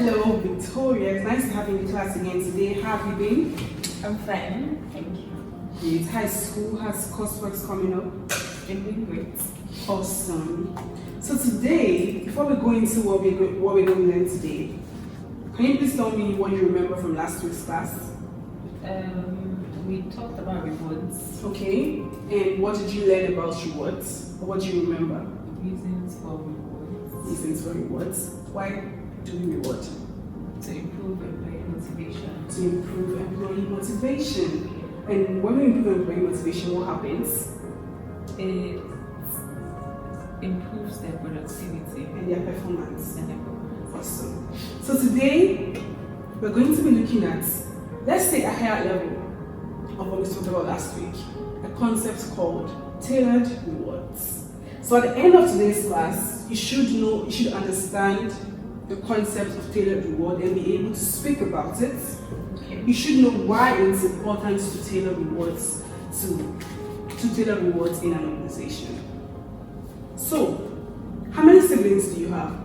Hello, Victoria. It's nice to have you in class again today. How have you been? I'm fine, thank you. Great. How's school? How's coursework coming up? I'm doing great. Awesome. So today, before we go into what we're going to learn today, can you please tell me what you remember from last week's class? We talked about rewards, Okay. And what did you learn about rewards? Or what do you remember? reasons for rewards, Reasons for rewards. Why do we reward? to improve employee motivation. To improve employee motivation. And when we improve employee motivation, what happens? It improves their productivity And their performance. and their performance. Awesome. So today, we're going to be looking at, let's say, a higher level of what we talked about last week, a concept called tailored rewards. So at the end of today's class, you should understand the concept of tailored reward and be able to speak about it. Okay. You should know why it's important to tailor rewards in an organization. So, how many siblings do you have?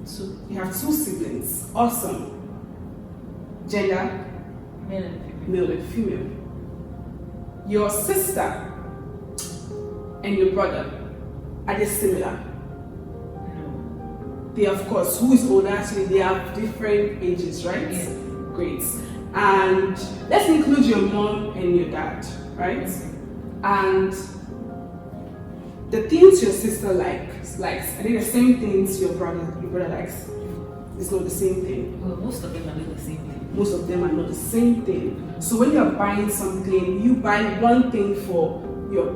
So, You have 2 siblings. Awesome. Gender, male and female. male and female. Your sister and your brother, are they similar? No. They, of course, who is older? Actually, they have different ages, right? Yes. Great. And let's include your mom and your dad, right? And the things your sister likes, are they the same things your brother likes? It's not the same thing. Well, most of them are not the same thing. Most of them are not the same thing. So when you're buying something, you buy one thing for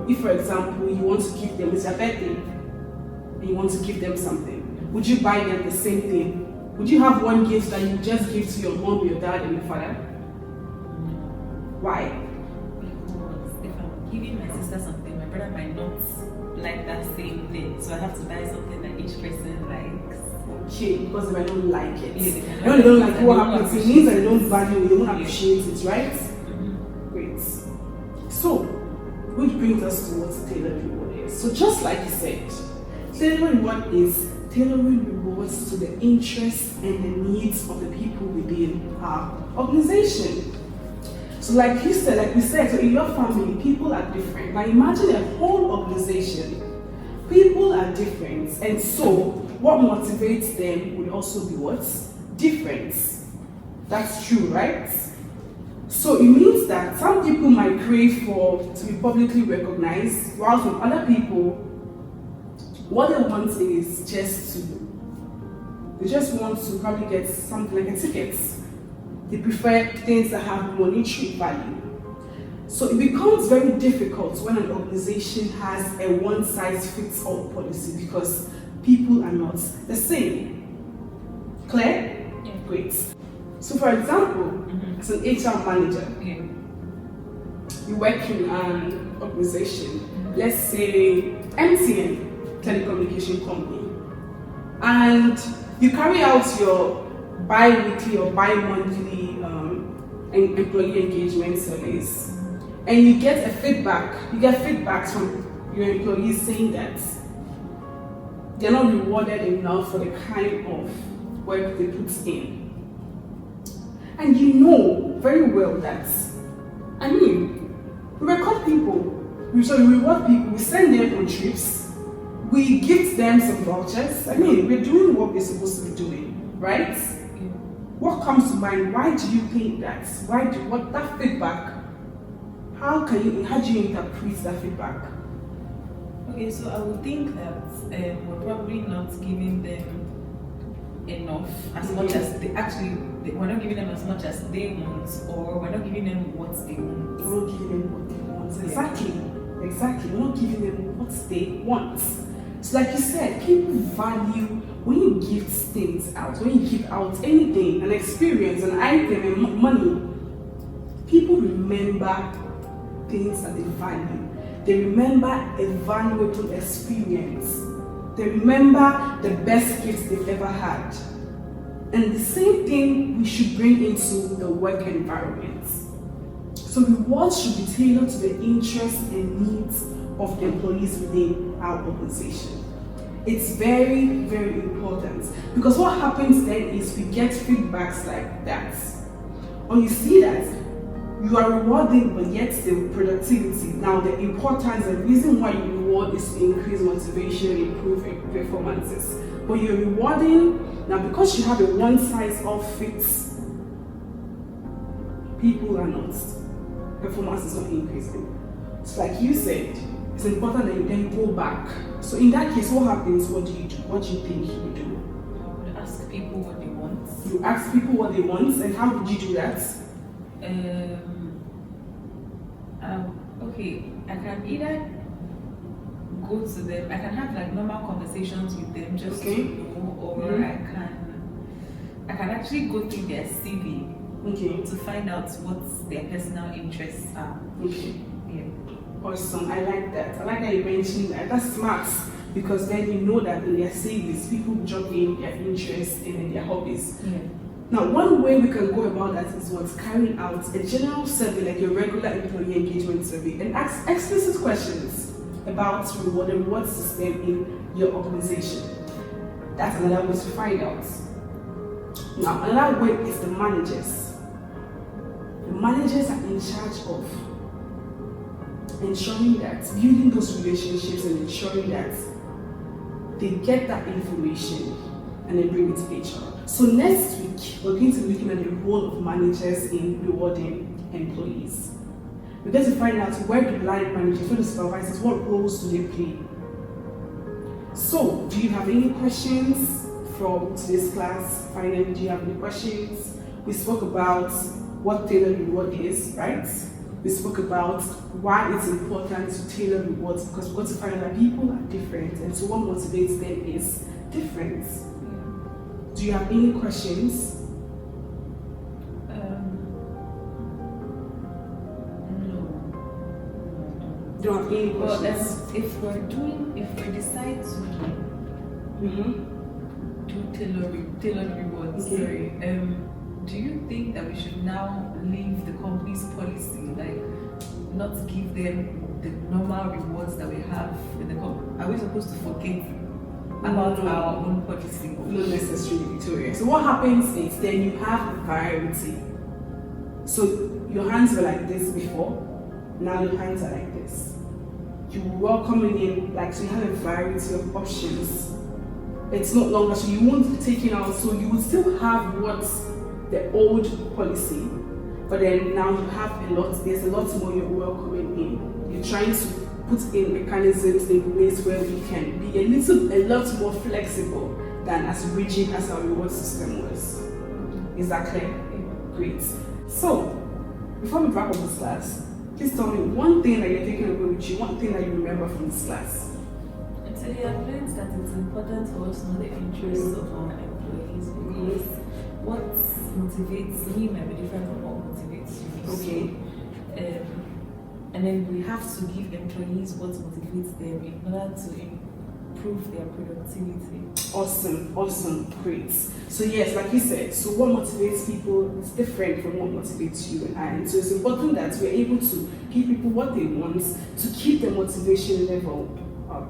if for example, you want to give them, it's their birthday, and you want to give them something, would you buy them the same thing? Would you have one gift that you just give to your mom, your dad, and your father? Why? Because if I'm giving my sister something, my brother might not like that same thing. So I have to buy something that each person likes. Okay, because if I don't like it. Yeah, When they don't like what they don't happens, it means that they don't appreciate value it, they don't Yeah. appreciate it, right? Mhm. Great. So, which brings us to what tailored reward is. So just like you said, tailored reward is tailoring rewards to the interests and the needs of the people within our organization. So like we said, so in your family, people are different. Now imagine a whole organization. People are different, and so what motivates them would also be what? Different. That's true, right? So it means that some people might crave to be publicly recognized, while some other people, what they want is they just want to probably get something like a ticket. They prefer things that have monetary value. So it becomes very difficult when an organization has a one-size-fits-all policy because people are not the same. Clear? Yeah. Great. So for example, as an HR manager, Yeah. you work in an organization, let's say MTN, telecommunication company, and you carry out your bi-weekly or bi-monthly employee engagement surveys, and you get feedbacks from your employees saying that they're not rewarded enough for the kind of work they put in. And you know very well that, we record people, we reward people, we send them on trips, we give them some vouchers. We're doing what we're supposed to be doing, right? Yeah. What comes to mind? Why do you think that? That feedback? How do you interpret that feedback? Okay, so I would think that we're probably not giving them enough as much as we're not giving them as much as they want, or we're not giving them what they want. We're not giving them what they want. Exactly. We're not giving them what they want. So like you said, people value when you give things out, when you give out anything, an experience, an item, and money. People remember things that they value. They remember a valuable experience. They remember the best gifts they've ever had. And the same thing we should bring into the work environment. So rewards should be tailored to the interests and needs of employees within our organization. It's very, very important, because what happens then is we get feedbacks like that, or you see that you are rewarding, but yet the productivity. Now, the importance, the reason why you reward is to increase motivation, improve performances. But you're rewarding now because you have a one-size-all-fits. People are not. Performance is not increasing. So, like you said, it's important that you then go back. So, in that case, what happens? What do you do? What do you think you do? I would ask people what they want. You ask people what they want, and how would you do that? Okay, I can either go to them, I can have like normal conversations with them just to know, or I can actually go through their CV to find out what their personal interests are. Yeah. Awesome, I like that. I like that you mentioned that. That's smart, because then you know that in their CVs, people drop in their interests and in their hobbies. Yeah. Now, one way we can go about that is what's carrying out a general survey, like your regular employee engagement survey, and ask explicit questions about the reward system in your organization. That's another way to find out. Now, another way is the managers. The managers are in charge of ensuring that, building those relationships and ensuring that they get that information and then bring it to HR. So next week, we're going to be looking at the role of managers in rewarding employees. We're going to find out where the line managers, where the supervisors, what roles do they play. So, do you have any questions from today's class? Finally, do you have any questions? We spoke about what tailored reward is, right? We spoke about why it's important to tailor rewards, because we've got to find out that people are different, and so what motivates them is different. Do you have any questions? No. Do you have any Well, questions? if we decide to do tailored rewards, do you think that we should now leave the company's policy, like not give them the normal rewards that we have in the company? Are we supposed to forget about our own policy? Not necessarily, Victoria. So what happens is then you have variety. So your hands were like this before, now your hands are like this. You were coming in, like, so you have a variety of options. It's not longer, so you won't be taken out, so you will still have what's the old policy, but then now you have there's a lot more you're welcoming in. You're trying to put in mechanisms in place where we can be a lot more flexible than as rigid as our reward system was. Is that clear? Great. So, before we wrap up this class, please tell me one thing that you're taking away with you, one thing that you remember from this class. So we have learned that it's important for us to know the interests of our employees, because what motivates me might be different from what motivates you. Okay. And then we have to give employees what motivates them in order to improve their productivity. Awesome, great. So yes, like you said, so what motivates people is different from what motivates you and I. And so it's important that we're able to give people what they want to keep the motivation level up.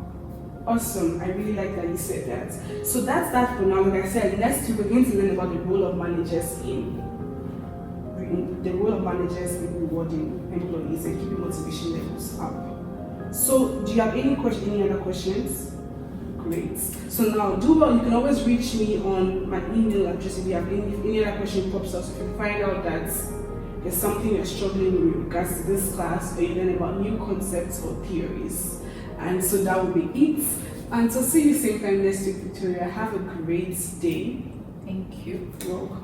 Awesome, I really like that you said that. So that's that for now. Like I said, next week we're going to learn about the role of managers in rewarding employees and keeping motivation levels up. So do you have any other questions? Great. So now do well, you can always reach me on my email address if you have any other question pops up. So if you find out that there's something you're struggling with regards to this class, or you learn about new concepts or theories. And so that will be it. And so see you same time next week, Victoria. Have a great day. Thank you. Welcome.